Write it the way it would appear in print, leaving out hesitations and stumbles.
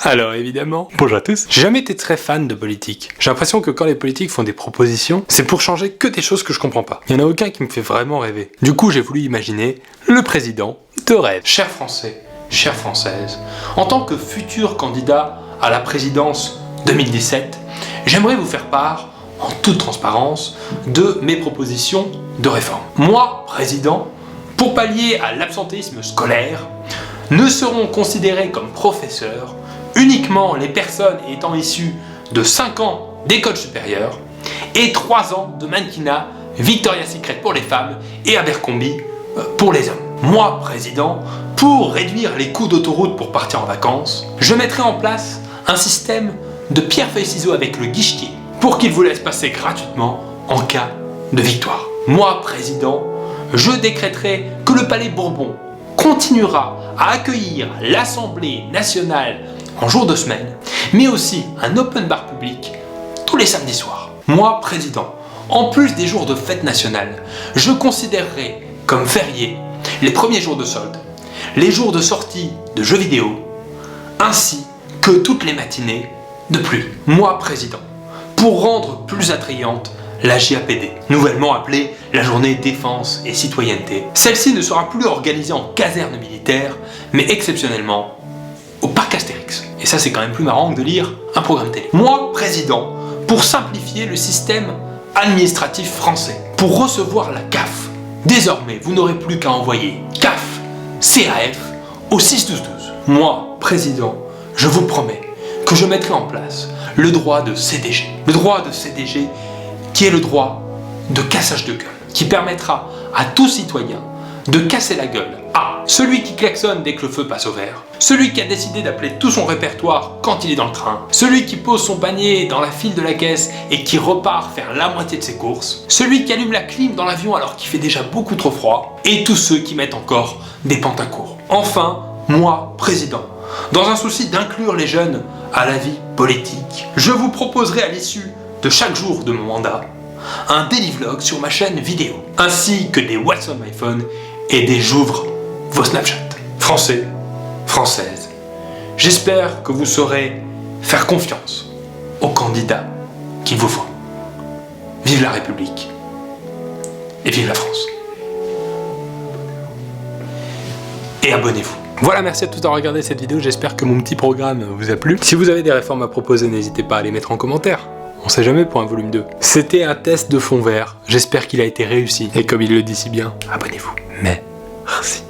Alors évidemment, bonjour à tous, j'ai jamais été très fan de politique. J'ai l'impression que quand les politiques font des propositions, c'est pour changer que des choses que je comprends pas. Il y en a aucun qui me fait vraiment rêver. Du coup, j'ai voulu imaginer le président de rêve. Chers Français, chères Françaises, en tant que futur candidat à la présidence 2017, j'aimerais vous faire part, en toute transparence, de mes propositions de réforme. Moi, président, pour pallier à l'absentéisme scolaire, ne seront considérés comme professeurs uniquement les personnes étant issues de 5 ans d'école supérieure et 3 ans de mannequinat Victoria's Secret pour les femmes et Abercrombie pour les hommes. Moi, président, pour réduire les coûts d'autoroute pour partir en vacances, je mettrai en place un système de pierre-feuille-ciseaux avec le guichetier pour qu'il vous laisse passer gratuitement en cas de victoire. Moi, président, je décréterai que le Palais Bourbon continuera à accueillir l'Assemblée nationale en jour de semaine, mais aussi un open bar public tous les samedis soirs. Moi, président, en plus des jours de fête nationale, je considérerai comme fériés les premiers jours de solde, les jours de sortie de jeux vidéo, ainsi que toutes les matinées de pluie. Moi, président, pour rendre plus attrayante la JAPD, nouvellement appelée la journée défense et citoyenneté. Celle-ci ne sera plus organisée en caserne militaire, mais exceptionnellement au parc Astérix. Et ça, c'est quand même plus marrant que de lire un programme télé. Moi, président, pour simplifier le système administratif français, pour recevoir la CAF, désormais, vous n'aurez plus qu'à envoyer CAF, CAF au 61212. Moi, président, je vous promets que je mettrai en place le droit de CDG. Le droit de CDG qui est le droit de cassage de gueule, qui permettra à tout citoyen de casser la gueule à celui qui klaxonne dès que le feu passe au vert, celui qui a décidé d'appeler tout son répertoire quand il est dans le train, celui qui pose son panier dans la file de la caisse et qui repart faire la moitié de ses courses, celui qui allume la clim dans l'avion alors qu'il fait déjà beaucoup trop froid, et tous ceux qui mettent encore des pantacours. Enfin, moi, président, dans un souci d'inclure les jeunes à la vie politique, je vous proposerai à l'issue de chaque jour de mon mandat, un daily vlog sur ma chaîne vidéo, ainsi que des What's on my phone et des J'ouvre vos Snapchat. Français, Françaises, j'espère que vous saurez faire confiance aux candidats qu'il vous faut. Vive la République et vive la France. Et abonnez-vous. Voilà, merci à tous d'avoir regardé cette vidéo, j'espère que mon petit programme vous a plu. Si vous avez des réformes à proposer, n'hésitez pas à les mettre en commentaire. On sait jamais pour un volume 2. C'était un test de fond vert, j'espère qu'il a été réussi. Et comme il le dit si bien, abonnez-vous. Merci.